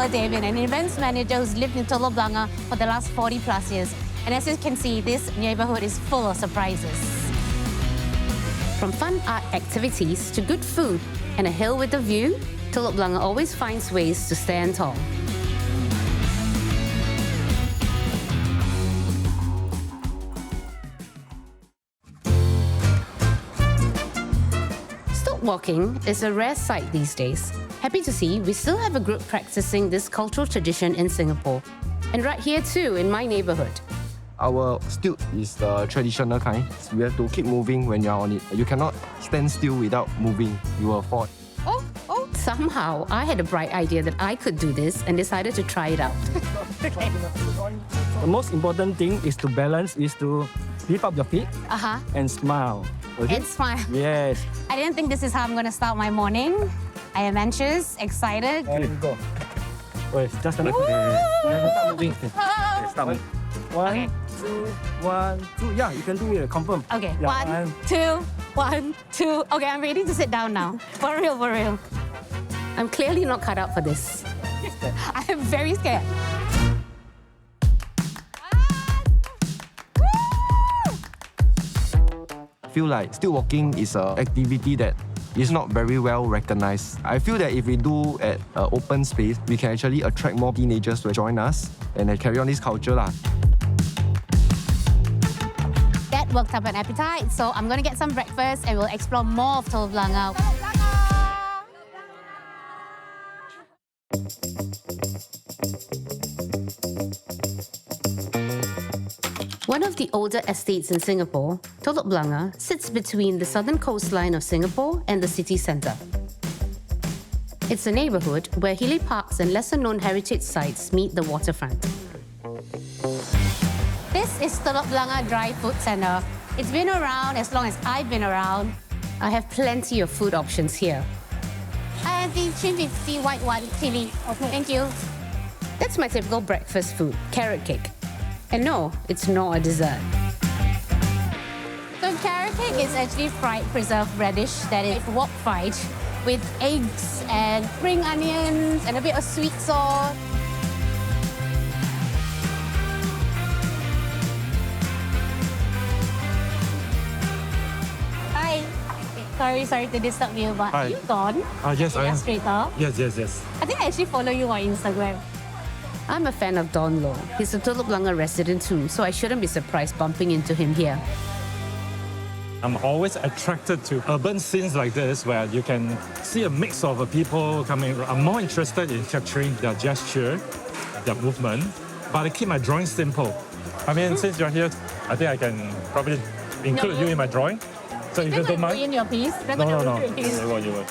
Pamela Devied, an events manager who's lived in Telok Blangah for the last 40 plus years. And as you can see, this neighborhood is full of surprises. From fun art activities to good food and a hill with a view, Telok Blangah always finds ways to stand tall. Stilt walking is a rare sight these days. Happy to see we still have a group practicing this cultural tradition in Singapore. And right here too, in my neighbourhood. Our stilt is the traditional kind. You have to keep moving when you're on it. You cannot stand still without moving. You will fall. Somehow, I had a bright idea that I could do this and decided to try it out. The most important thing is to balance, is to lift up your feet and smile. Okay? And smile. Yes. I didn't think this is how I'm going to start my morning. I am anxious, excited. There you go. Wait, just a minute. Start moving. Start moving. One, two. Yeah, you can do it. Confirm. Okay, Yeah, 1, 2. Okay, I'm ready to sit down now. For real, for real. I'm clearly not cut out for this. I am very scared. I feel like stilt walking is an activity that is not very well recognized. I feel that if we do at an open space, we can actually attract more teenagers to join us and carry on this culture. That worked up an appetite, so I'm going to get some breakfast and we'll explore more of Telok Blangah. One of the older estates in Singapore, Telok Blangah sits between the southern coastline of Singapore and the city centre. It's a neighbourhood where hilly parks and lesser-known heritage sites meet the waterfront. This is Telok Blangah Dry Food Centre. It's been around as long as I've been around. I have plenty of food options here. I have the 350 white one chili. Okay, thank you. That's my typical breakfast food, carrot cake. And no, it's not a dessert. So carrot cake is actually fried preserved radish that is wok fried with eggs and spring onions and a bit of sweet sauce. Hi. Sorry to disturb you, but Hi. are you Don? Yes, I am. Illustrator? Yes. I think I actually follow you on Instagram. I'm a fan of Don Low. He's a Telok Blangah resident too, so I shouldn't be surprised bumping into him here. I'm always attracted to urban scenes like this where you can see a mix of people coming. I'm more interested in capturing their gesture, their movement, but I keep my drawing simple. I mean, since you're here, I think I can probably include you in my drawing. So if you don't mind. In your piece? No. You will.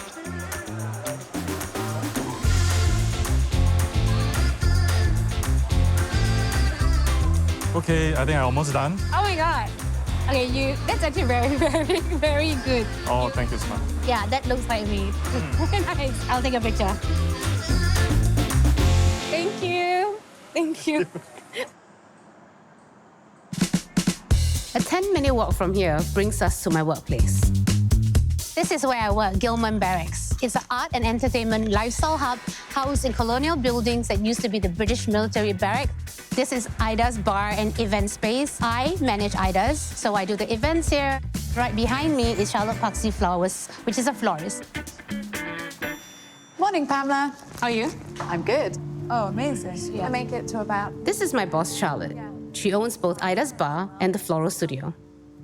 Okay, I think I'm almost done. Oh my god. Okay, that's actually very good. Oh, thank you so much. Yeah, that looks like me. Nice. I'll take a picture. Thank you. A 10-minute walk from here brings us to my workplace. This is where I work, Gillman Barracks. It's an art and entertainment lifestyle hub housed in colonial buildings that used to be the British military barrack. This is Ida's bar and event space. I manage Ida's, so I do the events here. Right behind me is Charlotte Paxi Flowers, which is a florist. Morning, Pamela. How are you? I'm good. Oh, amazing. I make it to about... This is my boss, Charlotte. She owns both Ida's bar and the floral studio.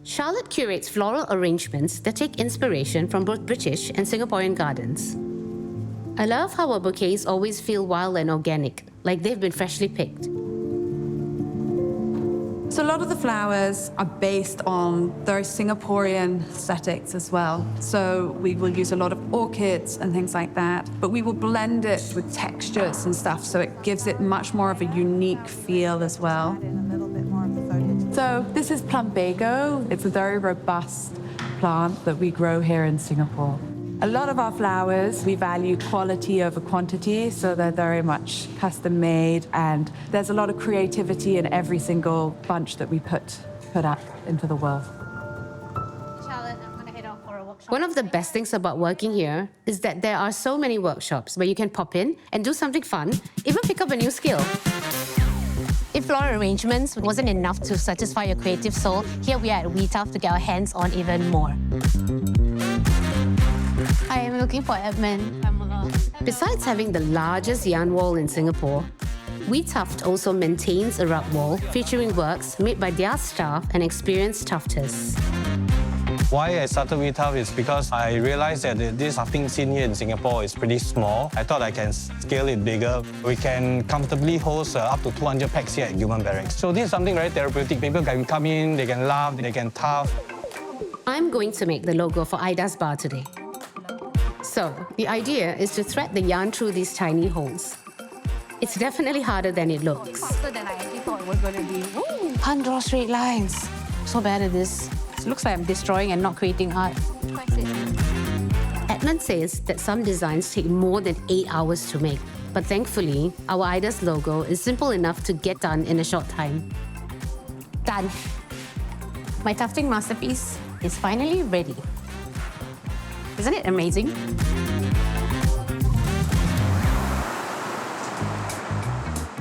Charlotte curates floral arrangements that take inspiration from both British and Singaporean gardens. I love how her bouquets always feel wild and organic, like they've been freshly picked. So a lot of the flowers are based on very Singaporean aesthetics as well. So we will use a lot of orchids and things like that, but we will blend it with textures and stuff, so it gives it much more of a unique feel as well. So this is plumbago. It's a very robust plant that we grow here in Singapore. A lot of our flowers, we value quality over quantity, so they're very much custom made, and there's a lot of creativity in every single bunch that we put out into the world. Charlotte, I'm going to head off for a workshop. One of the best things about working here is that there are so many workshops where you can pop in and do something fun, even pick up a new skill. If floral arrangements wasn't enough to satisfy your creative soul, here we are at Tuft to get our hands on even more. I am looking for Edmund. Pamela. Besides having the largest yarn wall in Singapore, Tuft also maintains a rug wall featuring works made by their staff and experienced tufters. Why I started Tuft is because I realized that this tufting scene here in Singapore is pretty small. I thought I can scale it bigger. We can comfortably host up to 200 packs here at Gillman Barracks. So this is something very therapeutic. People can come in, they can laugh, they can tuft. I'm going to make the logo for Ida's bar today. So, the idea is to thread the yarn through these tiny holes. It's definitely harder than it looks. Faster than I actually thought it was going to be. Ooh. Can't draw straight lines. So bad at this. It looks like I'm destroying and not creating art. Edmund says that some designs take more than 8 hours to make. But thankfully, our Ida's logo is simple enough to get done in a short time. Done. My tufting masterpiece is finally ready. Isn't it amazing?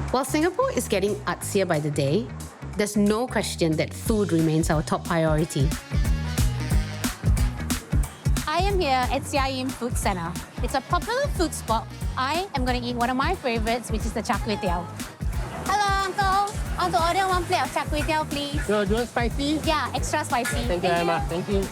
While Singapore is getting artsier by the day, there's no question that food remains our top priority. I am here at Siam Yim Food Centre. It's a popular food spot. I am going to eat one of my favourites, which is the Char Teow. Hello, Uncle. I want to order one plate of Char Teow, please. So, do you want spicy? Yeah, extra spicy. Thank you very much. Thank you.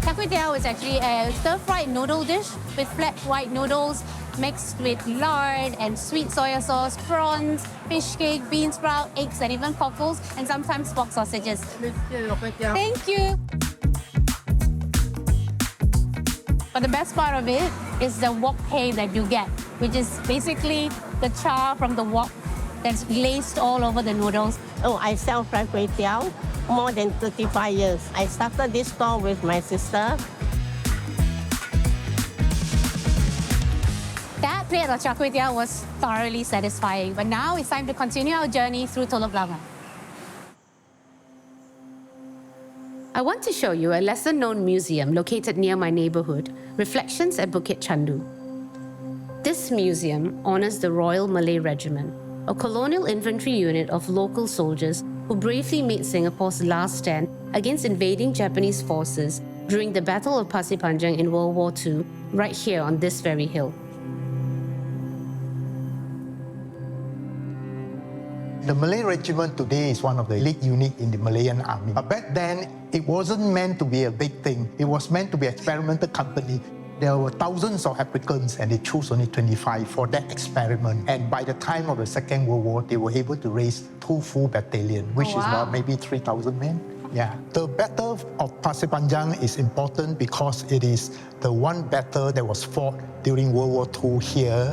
Char Teow is actually a stir-fried noodle dish with flat white noodles mixed with lard and sweet soya sauce, prawns, fish cake, bean sprout, eggs, and even cockles, and sometimes pork sausages. Thank you. But the best part of it is the wok hei that you get, which is basically the char from the wok that's glazed all over the noodles. Oh, I sell fried kway teow more than 35 years. I started this store with my sister. That plate of char kway teow was thoroughly satisfying, but now it's time to continue our journey through Telok Blangah. I want to show you a lesser-known museum located near my neighbourhood, Reflections at Bukit, Chandu. This museum honours the Royal Malay Regiment, a colonial infantry unit of local soldiers who bravely made Singapore's last stand against invading Japanese forces during the Battle of Pasir Panjang in World War II, right here on this very hill. The Malay Regiment today is one of the elite units in the Malayan army. But back then, it wasn't meant to be a big thing. It was meant to be an experimental company. There were thousands of applicants and they chose only 25 for that experiment. And by the time of the Second World War, they were able to raise 2 full battalions, which is about maybe 3,000 men. Yeah. The Battle of Pasir Panjang is important because it is the one battle that was fought during World War II here,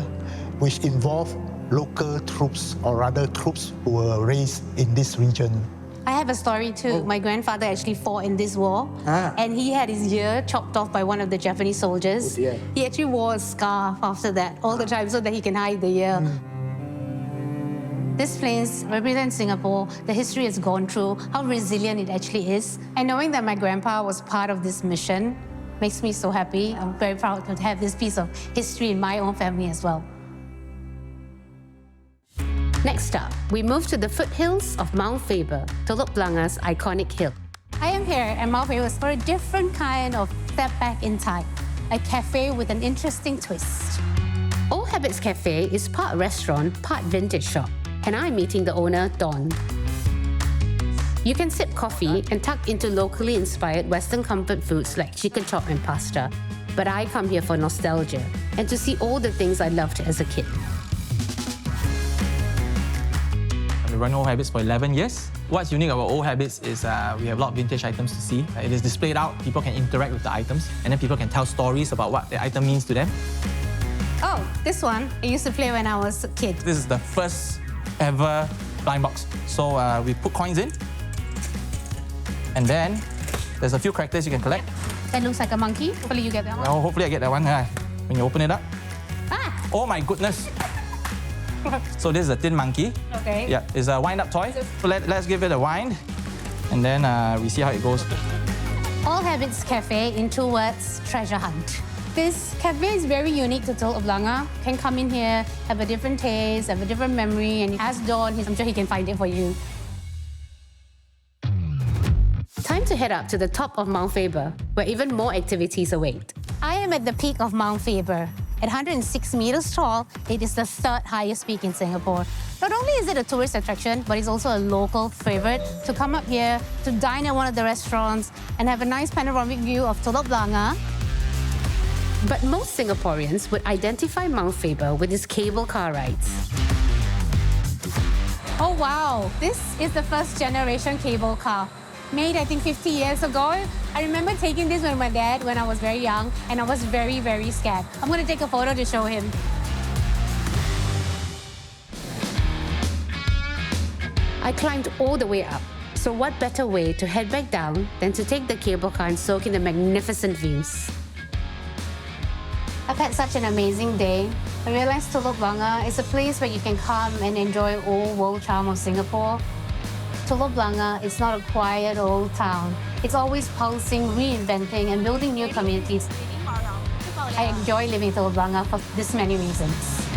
which involved local troops, or rather troops who were raised in this region. I have a story too. My grandfather actually fought in this war, and he had his ear chopped off by one of the Japanese soldiers. He actually wore a scarf after that all the time so that he can hide the ear. This place represents Singapore, the history it's gone through, how resilient it actually is. And knowing that my grandpa was part of this mission makes me so happy. I'm very proud to have this piece of history in my own family as well. Next up, we move to the foothills of Mount Faber, Telok Blangah's iconic hill. I am here at Mount Faber for a different kind of step back in time, a cafe with an interesting twist. Old Habits Cafe is part restaurant, part vintage shop, and I'm meeting the owner, Dawn. You can sip coffee and tuck into locally inspired Western comfort foods like chicken chop and pasta, but I come here for nostalgia and to see all the things I loved as a kid. We run Old Habits for 11 years. What's unique about Old Habits is we have a lot of vintage items to see. It is displayed out, people can interact with the items, and then people can tell stories about what the item means to them. Oh, this one I used to play when I was a kid. This is the first ever blind box. So we put coins in, and then there's a few characters you can collect. That looks like a monkey. Hopefully you get that one. Well, hopefully I get that one. When you open it up. Ah! Oh my goodness. So this is a tin monkey. Okay. Yeah, it's a wind-up toy. So let's give it a wind, and then we see how it goes. All Habits Cafe, in 2 words, treasure hunt. This cafe is very unique to Telok Blangah. You can come in here, have a different taste, have a different memory, and ask Don, I'm sure he can find it for you. Time to head up to the top of Mount Faber, where even more activities await. I am at the peak of Mount Faber. At 106 meters tall, it is the 3rd highest peak in Singapore. Not only is it a tourist attraction, but it's also a local favorite to come up here, to dine at one of the restaurants, and have a nice panoramic view of Telok Blangah. But most Singaporeans would identify Mount Faber with its cable car rides. Oh wow, this is the 1st generation cable car. Made, I think, 50 years ago. I remember taking this with my dad when I was very young, and I was very, very scared. I'm going to take a photo to show him. I climbed all the way up, so what better way to head back down than to take the cable car and soak in the magnificent views. I've had such an amazing day. I realized Telok Blangah is a place where you can come and enjoy old world charm of Singapore. Telok Blangah is not a quiet old town. It's always pulsing, reinventing, and building new communities. I enjoy living in Telok Blangah for this many reasons.